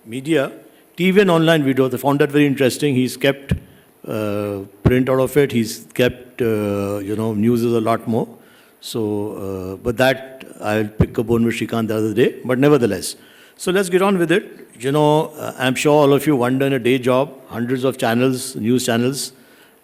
media, TV and online video. I found that very interesting. He's kept print out of it. He's kept, news is a lot more. So, but that I'll pick a bone with Shrikant the other day. But nevertheless, so let's get on with it. I'm sure all of you wonder in a day job, hundreds of channels, news channels.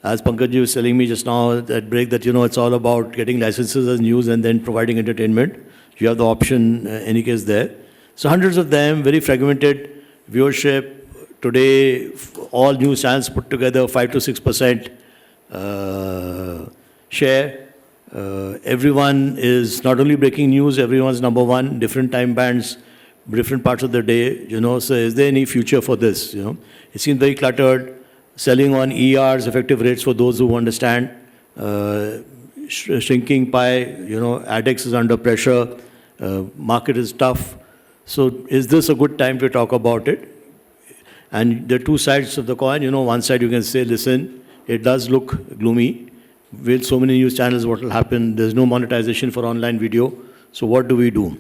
As Pankaj was telling me just now at break that, it's all about getting licenses as news and then providing entertainment. You have the option, any case there. So hundreds of them, very fragmented viewership. Today, all news channels put together, 5 to 6% share. Everyone is not only breaking news, everyone's number one, different time bands, different parts of the day, so is there any future for this, It seems very cluttered, selling on ERs, effective rates for those who understand, shrinking pie, ADEX is under pressure, market is tough. So is this a good time to talk about it? And there are two sides of the coin, one side you can say, listen, it does look gloomy. With so many news channels, what will happen? There's no monetization for online video. So what do we do?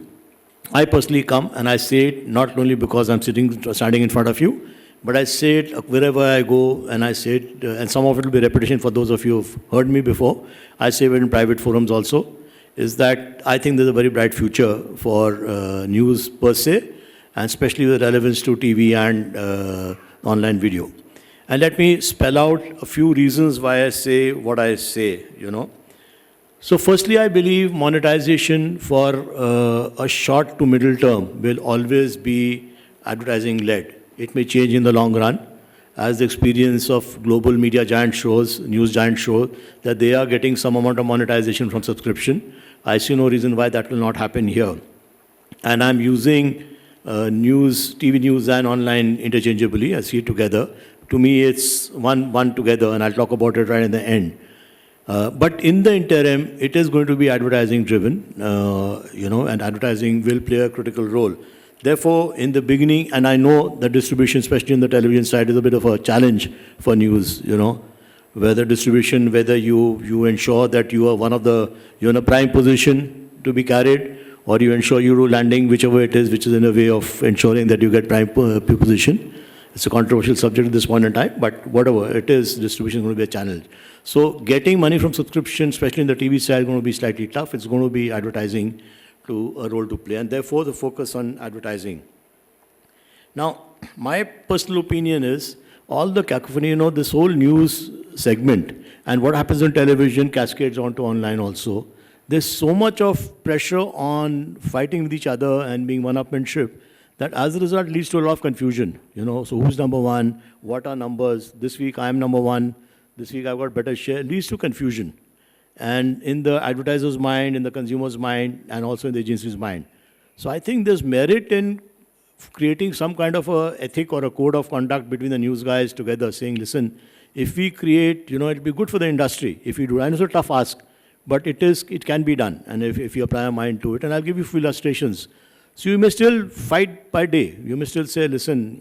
I personally come and I say it not only because I'm standing in front of you, but I say it wherever I go and I say it, and some of it will be repetition for those of you who've heard me before. I say it in private forums also, is that I think there's a very bright future for news per se, and especially with relevance to TV and online video. And let me spell out a few reasons why I say what I say, So firstly, I believe monetization for a short to middle term will always be advertising-led. It may change in the long run, as the experience of global media giant shows, news giant shows, that they are getting some amount of monetization from subscription. I see no reason why that will not happen here. And I'm using news, TV news and online interchangeably. I see it together. To me, it's one together, and I'll talk about it right in the end. But in the interim, it is going to be advertising driven, and advertising will play a critical role. Therefore, in the beginning, and I know the distribution, especially in the television side, is a bit of a challenge for news, whether distribution, whether you ensure that you are you're in a prime position to be carried, or you ensure Euro landing, whichever it is, which is in a way of ensuring that you get prime position. It's a controversial subject at this point in time, but whatever it is, distribution is going to be a challenge. So getting money from subscription, especially in the TV side, is going to be slightly tough. It's going to be advertising to a role to play, and therefore the focus on advertising. Now, my personal opinion is all the cacophony, this whole news segment and what happens on television cascades onto online also. There's so much of pressure on fighting with each other and being one-upmanship that as a result leads to a lot of confusion. So who's number one? What are numbers? This week I'm number one. This week I've got better share. It leads to confusion. And in the advertiser's mind, in the consumer's mind, and also in the agency's mind. So I think there's merit in creating some kind of a ethic or a code of conduct between the news guys together, saying, listen, if we create, it'll be good for the industry. If we do, I know it's a tough ask, but it can be done. And if you apply a mind to it, and I'll give you a few illustrations. So you may still fight by day. You may still say, listen,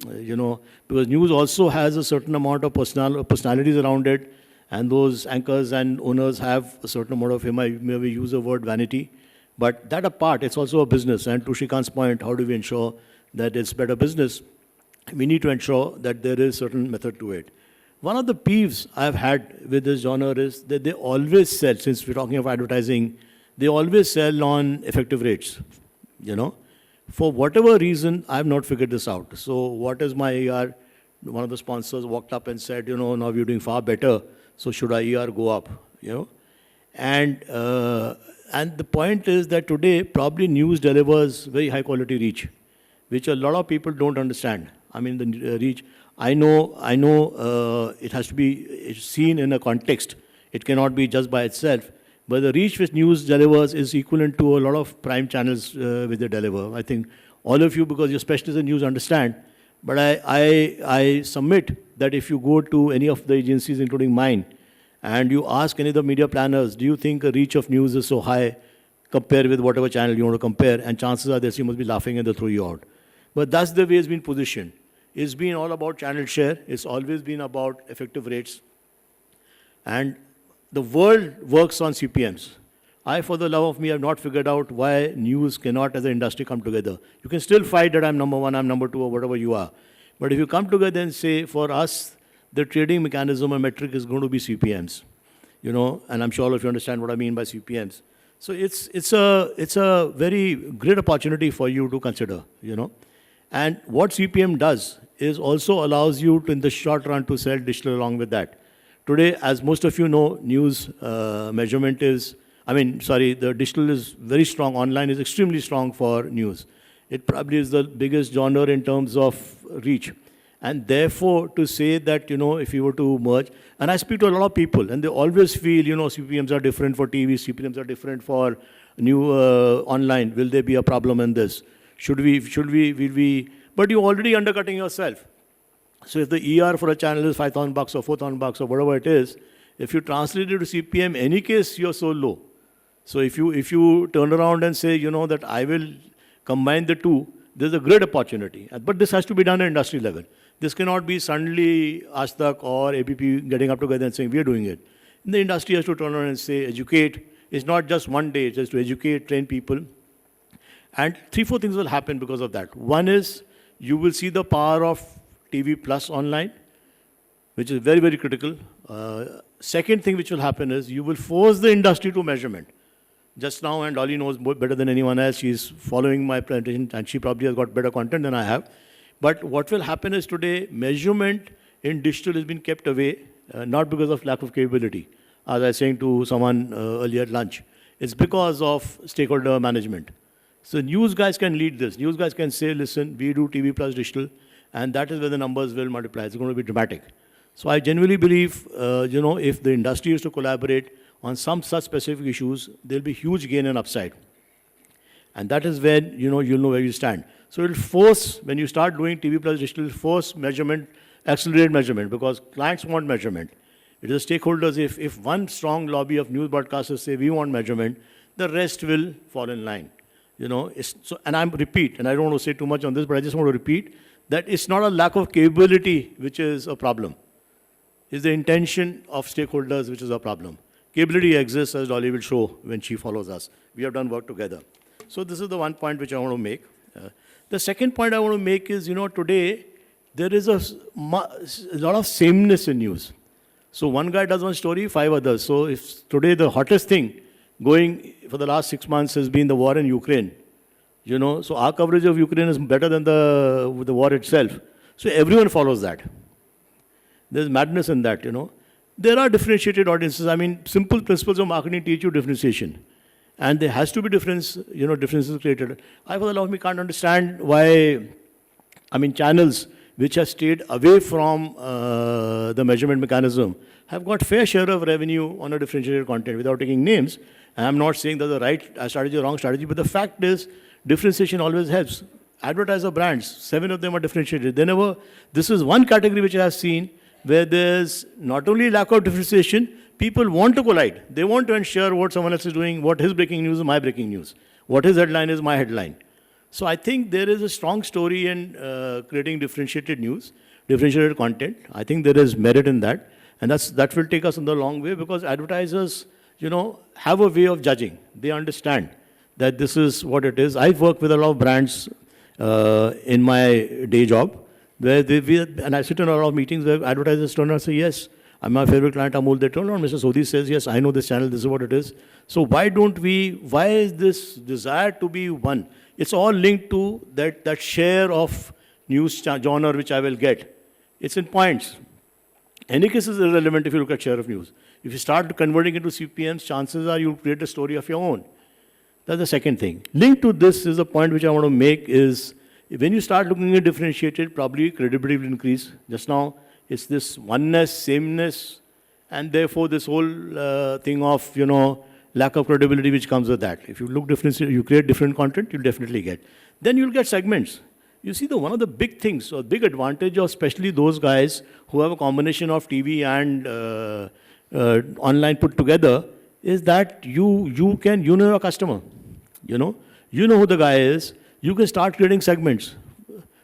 because news also has a certain amount of personalities around it, and those anchors and owners have a certain amount of, maybe use the word vanity. But that apart, it's also a business. And to Shrikant's point, how do we ensure that it's better business? We need to ensure that there is certain method to it. One of the peeves I've had with this genre is that they always sell, since we're talking of advertising, they always sell on effective rates, For whatever reason, I have not figured this out. So what is my ER? One of the sponsors walked up and said, now we're doing far better, so should our ER go up, And the point is that today, probably news delivers very high quality reach, which a lot of people don't understand. I mean, the reach, I know it has to be seen in a context. It cannot be just by itself. But the reach which news delivers is equivalent to a lot of prime channels which they deliver. I think all of you, because you're specialists in news, understand. But I submit that if you go to any of the agencies, including mine, and you ask any of the media planners, do you think the reach of news is so high compared with whatever channel you want to compare? And chances are they must be laughing and they'll throw you out. But that's the way it's been positioned. It's been all about channel share. It's always been about effective rates. And the world works on CPMs. I, for the love of me, have not figured out why news cannot as an industry come together. You can still fight that I'm number one, I'm number two, or whatever you are. But if you come together and say, for us, the trading mechanism and metric is going to be CPMs, and I'm sure all of you understand what I mean by CPMs. So it's a very great opportunity for you to consider, And what CPM does is also allows you to, in the short run, to sell digital along with that. Today, as most of you know, news measurement is, the digital is very strong. Online is extremely strong for news. It probably is the biggest genre in terms of reach. And therefore, to say that, if you were to merge, and I speak to a lot of people, and they always feel, CPMs are different for TV, CPMs are different for new online. Will there be a problem in this? Will we? But you're already undercutting yourself. So if the ER for a channel is $5,000 or $4,000 or whatever it is, if you translate it to CPM, any case, you're so low. So if you turn around and say, that I will combine the two, there's a great opportunity. But this has to be done at industry level. This cannot be suddenly Ashtak or ABP getting up together and saying, we are doing it. And the industry has to turn around and say, educate. It's not just one day, it's just to educate, train people. And 3-4 things will happen because of that. One is, you will see the power of TV plus online, which is very, very critical. Second thing which will happen is, you will force the industry to measurement. Just now, and Dolly knows better than anyone else, she's following my presentation, and she probably has got better content than I have. But what will happen is today, measurement in digital has been kept away, not because of lack of capability, as I was saying to someone earlier at lunch. It's because of stakeholder management. So news guys can lead this. News guys can say, listen, we do TV plus digital, and that is where the numbers will multiply. It's going to be dramatic. So I genuinely believe, if the industry is to collaborate on some such specific issues, there'll be huge gain and upside. And that is when, you'll know where you stand. So it'll force, when you start doing TV plus digital, it'll force measurement, accelerate measurement, because clients want measurement. It is stakeholders. If one strong lobby of news broadcasters say we want measurement, the rest will fall in line. And I repeat, and I don't want to say too much on this, but I just want to repeat that it's not a lack of capability which is a problem. It's the intention of stakeholders which is a problem. Capability exists, as Dolly will show when she follows us. We have done work together. So this is the one point which I want to make. The second point I want to make is, today there is a lot of sameness in news. So one guy does one story, 5 others. So if today the hottest thing going for the last 6 months has been the war in Ukraine, so our coverage of Ukraine is better than the war itself. So everyone follows that. There's madness in that, There are differentiated audiences. Simple principles of marketing teach you differentiation. And there has to be differences created. I, for the love of me, can't understand why, channels which have stayed away from the measurement mechanism have got fair share of revenue on a differentiated content without taking names. And I'm not saying that's the right strategy or wrong strategy, but the fact is, differentiation always helps. Advertiser brands, 7 of them are differentiated. This is one category which I have seen where there's not only lack of differentiation, people want to collide. They want to ensure what someone else is doing, what his breaking news is my breaking news, what his headline is my headline. So I think there is a strong story in creating differentiated news, differentiated content. I think there is merit in that. And that will take us in the long way, because advertisers, have a way of judging. They understand that this is what it is. I've worked with a lot of brands in my day job, where and I sit in a lot of meetings where advertisers turn around and say, yes, I'm my favorite client, Amul. They turn around, Mr. Sodhi says, yes, I know this channel, this is what it is. So why is this desire to be one? It's all linked to that share of news genre which I will get. It's in points. Any case is irrelevant if you look at share of news. If you start converting into CPMs, chances are you'll create a story of your own. That's the second thing. Linked to this is the point which I want to make is, when you start looking at differentiated, probably credibility will increase. Just now, it's this oneness, sameness, and therefore this whole thing of, lack of credibility which comes with that. If you look different, you create different content, you'll definitely get. Then you'll get segments. You see, one of the big things, or big advantage of especially those guys who have a combination of TV and online put together, is that you know your customer. You know who the guy is. You can start creating segments.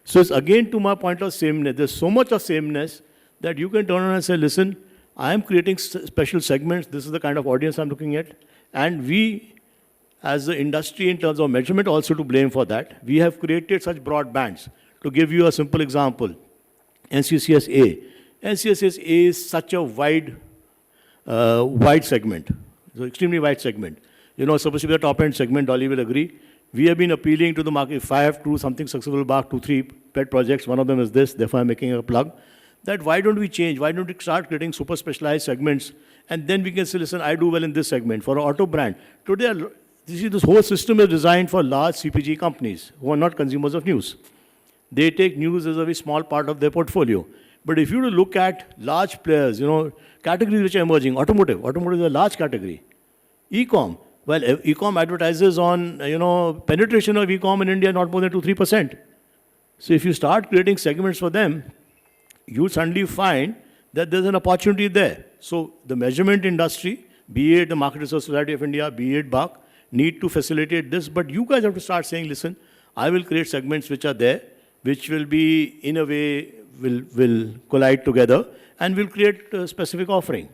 So it's again to my point of sameness. There's so much of sameness that you can turn around and say, listen, I am creating special segments. This is the kind of audience I'm looking at. And we has the industry in terms of measurement also to blame for that. We have created such broad bands. To give you a simple example, NCCS-A. NCCS-A is such a wide segment, so extremely wide segment. You know, supposed to be the top-end segment, Dolly will agree. We have been appealing to the market. If I have to do something successful, BARC, 2-3 pet projects, one of them is this, therefore I'm making a plug, that why don't we change? Why don't we start creating super specialized segments? And then we can say, listen, I do well in this segment. For an auto brand, today, you see, this whole system is designed for large CPG companies who are not consumers of news. They take news as a very small part of their portfolio. But if you were to look at large players, you know, categories which are emerging, automotive is a large category. E-com, well, e-com advertises on, you know, penetration of e-com in India not more than 2-3%. So if you start creating segments for them, you suddenly find that there's an opportunity there. So the measurement industry, be it the Market Research Society of India, be it BARC, need to facilitate this. But you guys have to start saying, listen, I will create segments which are there, which will be, in a way, will collide together and will create a specific offering.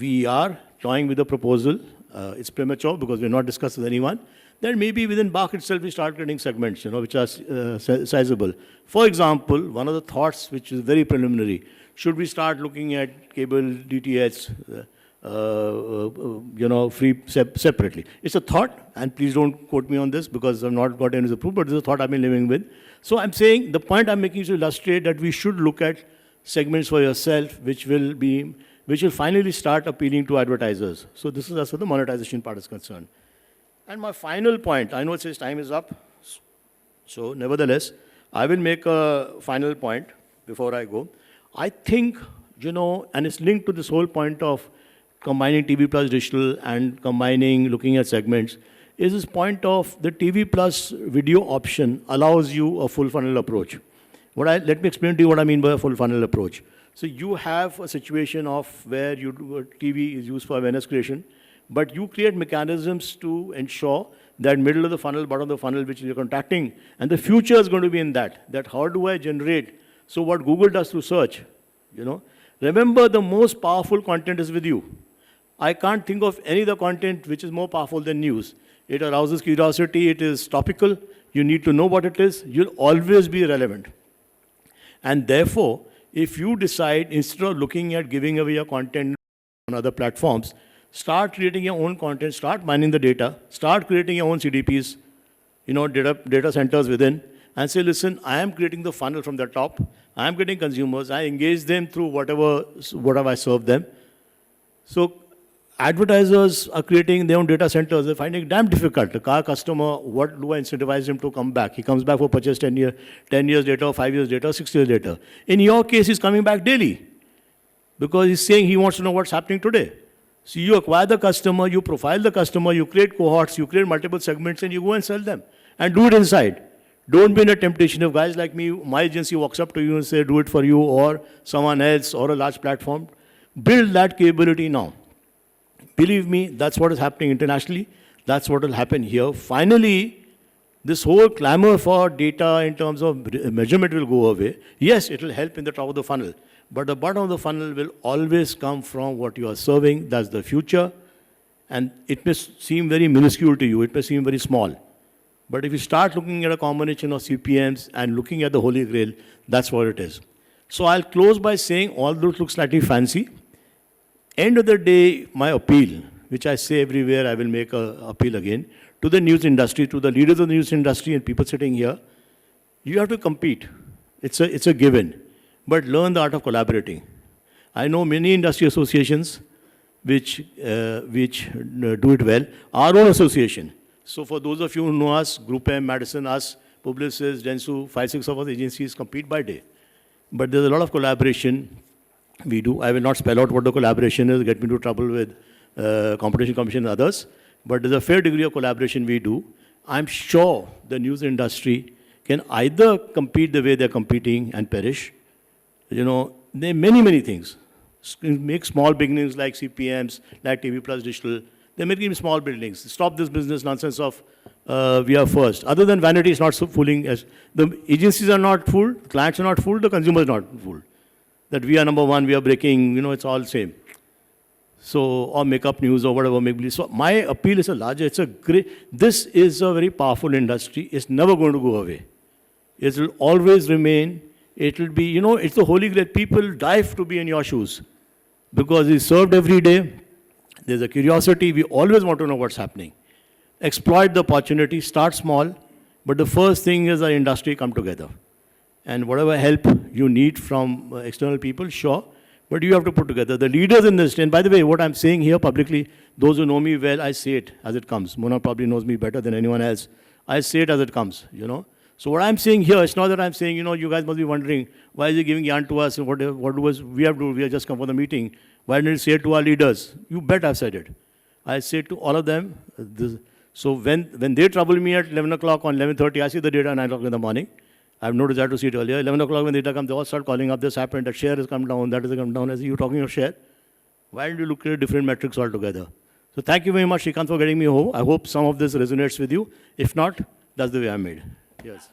We are toying with a proposal. It's premature because we're not discussed with anyone. Then maybe within BARC itself, we start creating segments, you know, which are sizable. For example, one of the thoughts which is very preliminary, should we start looking at cable DTH, you know, free separately? It's a thought, and please don't quote me on this because I've not got any proof, but it's a thought I've been living with. So I'm saying the point I'm making is to illustrate that we should look at segments for yourself, which will finally start appealing to advertisers. So this is as far as the monetization part is concerned. And my final point, I know it says time is up, so nevertheless, I will make a final point before I go. I think, you know, and it's linked to this whole point of combining TV plus digital and combining, looking at segments, is this point of the TV plus video option allows you a full funnel approach. Let me explain to you what I mean by a full funnel approach. So you have a situation of where TV is used for awareness creation, but you create mechanisms to ensure that middle of the funnel, bottom of the funnel, which you're contacting, and the future is going to be in that how do I generate? So what Google does through search, you know, remember the most powerful content is with you. I can't think of any other content which is more powerful than news. It arouses curiosity, it is topical, you need to know what it is, you'll always be relevant. And therefore, if you decide, instead of looking at giving away your content on other platforms, start creating your own content, start mining the data, start creating your own CDPs, you know, data centers within, and say, listen, I am creating the funnel from the top, I am getting consumers, I engage them through whatever I serve them. So advertisers are creating their own data centers. They're finding it damn difficult. The car customer, what do I incentivize him to come back? He comes back for purchase 10 years later, 5 years later, 6 years later. In your case, he's coming back daily because he's saying he wants to know what's happening today. So you acquire the customer, you profile the customer, you create cohorts, you create multiple segments, and you go and sell them. And do it inside. Don't be in a temptation of guys like me, my agency walks up to you and say, do it for you, or someone else, or a large platform. Build that capability now. Believe me, that's what is happening internationally. That's what will happen here. Finally, this whole clamor for data in terms of measurement will go away. Yes, it will help in the top of the funnel. But the bottom of the funnel will always come from what you are serving. That's the future. And it may seem very minuscule to you. It may seem very small. But if you start looking at a combination of CPMs and looking at the Holy Grail, that's what it is. So I'll close by saying, although it looks slightly fancy, end of the day, my appeal, which I say everywhere, I will make an appeal again, to the news industry, to the leaders of the news industry and people sitting here, you have to compete. It's a given. But learn the art of collaborating. I know many industry associations which do it well. Our own association. So for those of you who know us, Group M, Madison, us, Publicis, Dentsu, 5-6 of us agencies compete by day. But there's a lot of collaboration we do. I will not spell out what the collaboration is, get me into trouble with Competition Commission and others. But there's a fair degree of collaboration we do. I'm sure the news industry can either compete the way they're competing and perish. You know, there are many, many things. Make small beginnings like CPMs, like TV plus digital. They're making small buildings. Stop this business nonsense of we are first. Other than vanity, it's not so fooling. As the agencies are not fooled, clients are not fooled, the consumers are not fooled. That we are number one, we are breaking, you know, it's all same. So, or make up news or whatever may be. So my appeal is a larger, it's a great, this is a very powerful industry. It's never going to go away. It will always remain. It will be, it's the holy grail. People dive to be in your shoes because it's served every day. There's a curiosity. We always want to know what's happening. Exploit the opportunity, start small, but the first thing is our industry come together. And whatever help you need from external people, sure, but you have to put together. The leaders in this, and by the way, what I'm saying here publicly, those who know me well, I say it as it comes. Mona probably knows me better than anyone else. I say it as it comes, So what I'm saying here, it's not that I'm saying, you guys must be wondering, why is he giving yarn to us? What was we have to do? We have just come for the meeting. Why didn't you say it to our leaders? You bet I've said it. I say it to all of them. So when they trouble me at 11 o'clock on 11:30, I see the data at 9 o'clock in the morning. I've noticed that to see it earlier. 11 o'clock when the data comes, they all start calling up, this happened, that share has come down, that has come down. I say, you talking of share? Why don't you look at different metrics altogether? So thank you very much, Srikanth, for getting me home. I hope some of this resonates with you. If not, that's the way I'm made. Yes.